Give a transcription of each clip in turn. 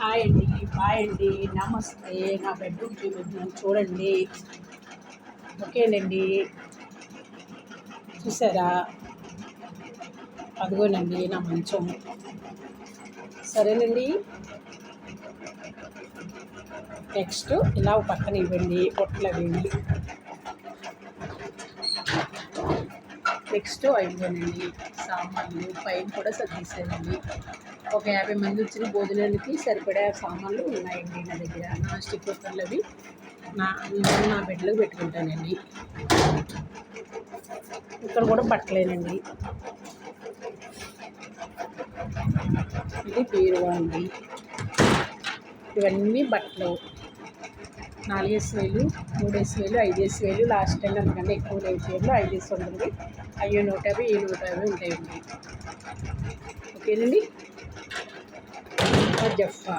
Hi అండి, bye అండి, నమస్తే. నా బెడ్రూమ్ చూపిస్తున్నాను చూడండి. ఓకేనండి, చూసారా? అదిగోనండి నా మంచం. సరేనండి. నెక్స్ట్ ఇలా పక్కన ఇవ్వండి, పొట్టలు అవ్వండి. నెక్స్ట్ అయిపోయానండి సామాన్లు పైన కూడా సర్దిస్తానండి. ఒక 50 మంది వచ్చిన భోజనానికి సరిపడా సామాన్లు ఉన్నాయండి నా దగ్గర. నా స్టిక్ కుక్కర్లు అవి నా బెడ్లో పెట్టుకుంటానండి. ఇక్కడ కూడా బట్టలేనండి. ఇది బీరువా అండి. ఇవన్నీ బట్టలు 4 వేలు, 3 వేలు, 5 వేలు. లాస్ట్ టైం అందుకన్నా ఎక్కువ వేసేయాలి. 5 ఉంటుంది. అయ్యో 150, ఈ 150 ఉంటాయండి. ఓకేనండి. జఫా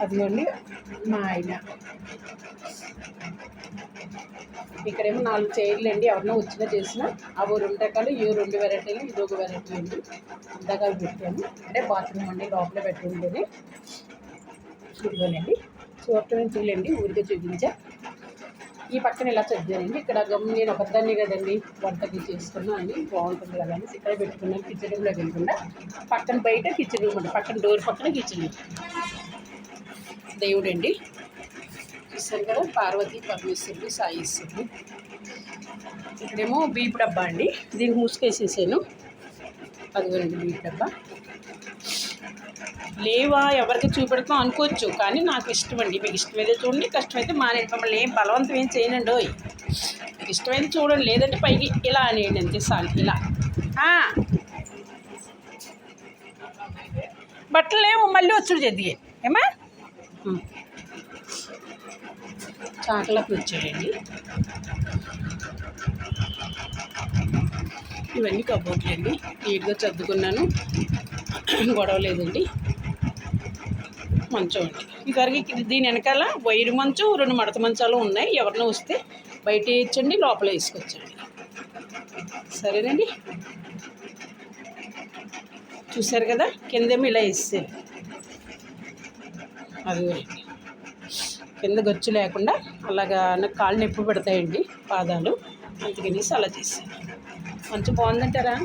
అదిగోండి మా ఆయన. ఇక్కడేమో 4 చైర్లు అండి. ఎవరినో వచ్చినా చేసినా అవి 2 రకాలు, ఇవి 2 వెరైటీలు, ఇది ఒక వెరైటీ అండి. ఇందాక పెట్టాము. అంటే బాత్రూమ్ అండి, లోపల పెట్టుకుంటేనే. ఇదిగోనండి చూడటం చూడండి, ఊరికే చూపించా. ఈ పక్కన ఇలా చదివానండి. ఇక్కడ నేను ఒకదాన్ని కదండి వంటకి చేసుకున్నా అని బాగుంటుంది కదా అని ఇక్కడ పెట్టుకున్నాను. కిచెన్ రూమ్లో వెళ్ళకుండా పక్కన బయట కిచెన్ రూమ్ అండి, పక్కన డోర్ పక్కన కిచెన్ రూమ్. దేవుడు అండి చూస్తారు కదా, పార్వతీ పరమేశ్వరుడు, సాయిశ్వరుడు. ఇక్కడేమో బీపు డబ్బా అండి, దీనికి ముసుకేసేసాను. అదిగోనండి బీపు డబ్బా. లేవా ఎవరికి చూపెడతాం అనుకోవచ్చు, కానీ నాకు ఇష్టం అండి. మీకు ఇష్టమైతే చూడండి, కష్టమైతే మానేయండి. మమ్మల్ని ఏం బలవంతం ఏం చేయనండి. మీకు ఇష్టమైతే చూడండి, లేదంటే పైకి ఇలా అనేయండి అంతే చాలు. ఇలా బట్టలు ఏమో మళ్ళీ వచ్చుడు చేద్ది ఏమా. చాకలకు వచ్చాడండి. ఇవన్నీ కబోర్డ్లండి, నీట్గా సర్దుకున్నాను, గొడవ లేదండి. మంచం అండి ఇదివరకు. దీని వెనకాల వైరు మంచం, 2 మడత మంచాలు ఉన్నాయి. ఎవరినో వస్తే బయట వేయచ్చండి, లోపల వేసుకొచ్చండి. సరేనండి. చూసారు కదా, కిందేమో ఇలా వేసారు. అది కింద గచ్చు లేకుండా అలాగా నాకు కాళ్ళు నొప్పి పెడతాయండి పాదాలు, అందుకనేసి అలా చేశాను. మంచి బాగుందంటారా?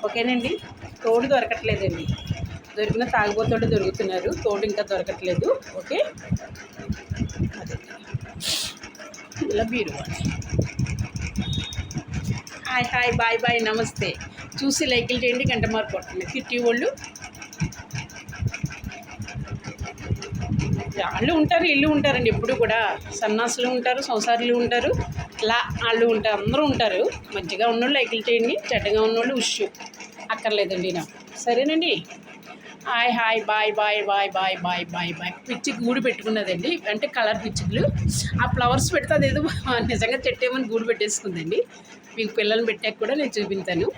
ఓకేనండి. తోడు దొరకట్లేదండి, దొరికిన తాగిపోతోడు దొరుకుతున్నారు, తోడు ఇంకా దొరకట్లేదు. ఓకే, అదే ఇలా బీరువా. హాయ్ హాయ్, బాయ్ బాయ్, నమస్తే. చూసి లైకులు చేయండి, గంట మార్పు కొట్టండి. తిట్టి వాళ్ళు వాళ్ళు ఉంటారు, ఇల్లు ఉంటారండి. ఎప్పుడు కూడా సన్నాసులు ఉంటారు, సంసారులు ఉంటారు, వాళ్ళు ఉంటారు, అందరూ ఉంటారు. మంచిగా ఉన్నోళ్ళు లైకులు చేయండి, చెడ్డగా ఉన్నోళ్ళు ఉష్యు అక్కర్లేదండి నాకు. సరేనండి. Hi hi, bye bye bye bye bye bye bye. పిచ్చి గూడు పెట్టుకున్నదండి, అంటే కలర్ పిచ్చిలు. ఆ ఫ్లవర్స్ పెడితే అదేదో నిజంగా చెట్టేమని గూడు పెట్టేసుకుందండి. మీకు పిల్లల్ని పెట్టాక కూడా నేను చూపించాను.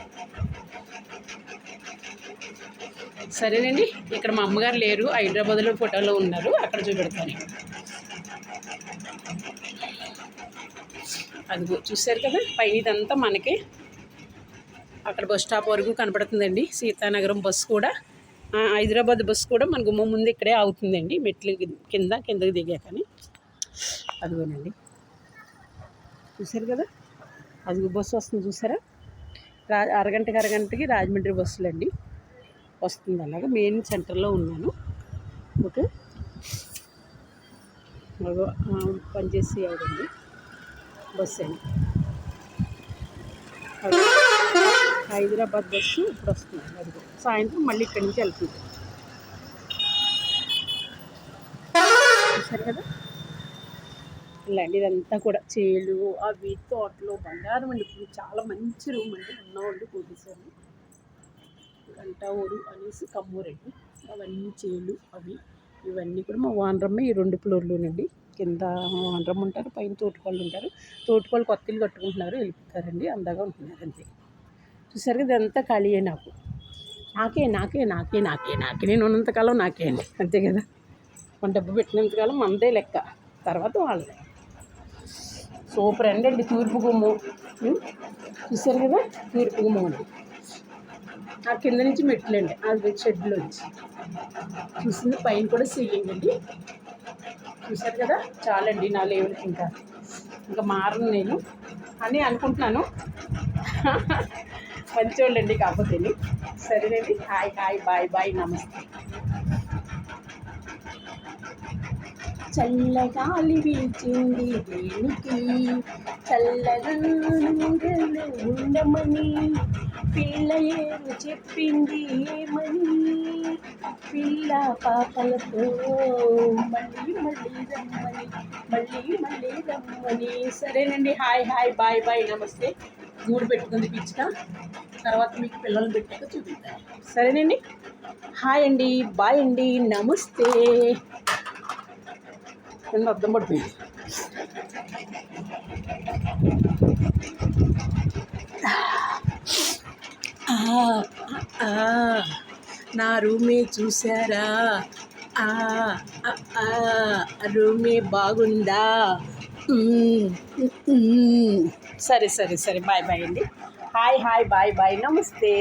సరేనండి. ఇక్కడ మా అమ్మగారు లేరు, హైదరాబాద్లో ఫోటోలో ఉన్నారు, అక్కడ చూపెడతాను. అదిగో చూశారు కదా, పైన ఇదంతా మనకి అక్కడ బస్ స్టాప్ వరకు కనపడుతుందండి. సీతానగరం బస్సు కూడా, హైదరాబాద్ బస్సు కూడా మన గుమ్మ ముందు ఇక్కడే అవుతుందండి, మెట్లు కిందకి దిగాకని. అదిగోనండి చూశారు కదా, అదిగో బస్సు వస్తుంది చూసారా. అరగంటకి రాజమండ్రి బస్సులు అండి వస్తుంది. అలాగా మెయిన్ సెంటర్లో ఉన్నాను. ఓకే, పనిచేసి ఆవిడండి బస్సు అండి. హైదరాబాద్ బస్సు ఇప్పుడు వస్తుంది. అది సాయంత్రం మళ్ళీ ఇక్కడి నుంచి వెళ్తుంది. చూసారు కదా, ఇలాంటి ఇదంతా కూడా చేలు, అవి తోటలు, బంగారం అండి. ఇప్పుడు చాలా మంచి రూమ్ అండి, ఉన్నవాళ్ళు కూర్చొని గంట ఊరు అనేసి కమ్మూరండి. అవన్నీ చేలు అవి ఇవన్నీ కూడా మా వానరమ్మ. ఈ 2 ఫ్లోర్లునండి. కింద వానరమ్మ ఉంటారు, పైన తోటకోళ్ళు ఉంటారు. తోటకోళ్ళు కొత్త ఇల్లు కట్టుకుంటున్నారు, వెళ్ళిపోతారండి, అందాగా ఉంటున్నారు అంతే. చూసారు కదా, ఇదంతా ఖాళీయే నాకు. నాకే నాకే నాకే నాకే నాకే నేను ఉన్నంతకాలం నాకే అండి, అంతే కదా. మన డబ్బు పెట్టినంతకాలం మనదే లెక్క, తర్వాత వాళ్ళదే. సూపర్ అండి తూర్పు గుమ్మం. చూసారు కదా, తూర్పు గుమ్మం అండి. ఆ కింద నుంచి మెట్లండి, అది షెడ్లో వచ్చి చూసింది. పైన కూడా సీలింగ్ అండి. చూసారు కదా, చాలండి నా లెవెల్కి. ఇంకా మారను నేను అని అనుకుంటున్నాను. మంచోళ్ళండి కాకపోతే. సరేనండి, హాయ్ హాయ్, బాయ్ బాయ్, నమస్తే. చల్లగాలి వీచింది దేనికి, చల్లగా ఉండమని, పిల్ల ఏరు చెప్పింది ఏమని, పిల్ల పాపలతో మళ్ళీ మళ్ళీ రమ్మని, మళ్ళీ మళ్ళీ రమ్మని. సరేనండి, హాయ్ హాయ్, బాయ్ బాయ్, నమస్తే. గూడు పెట్టుకుంది పిచ్చుక, తర్వాత మీకు పిల్లలు పెట్టాక చూపిస్తాను. సరేనండి, హాయ్ అండి, బాయ్ అండి, నమస్తే. అర్థం పడుతుంది. నా రూమే చూసారా, రూమే బాగుందా? సరే సరే సరే, బాయ్ బాయ్ అండి, హాయ్ హాయ్, బాయ్ బాయ్, నమస్తే.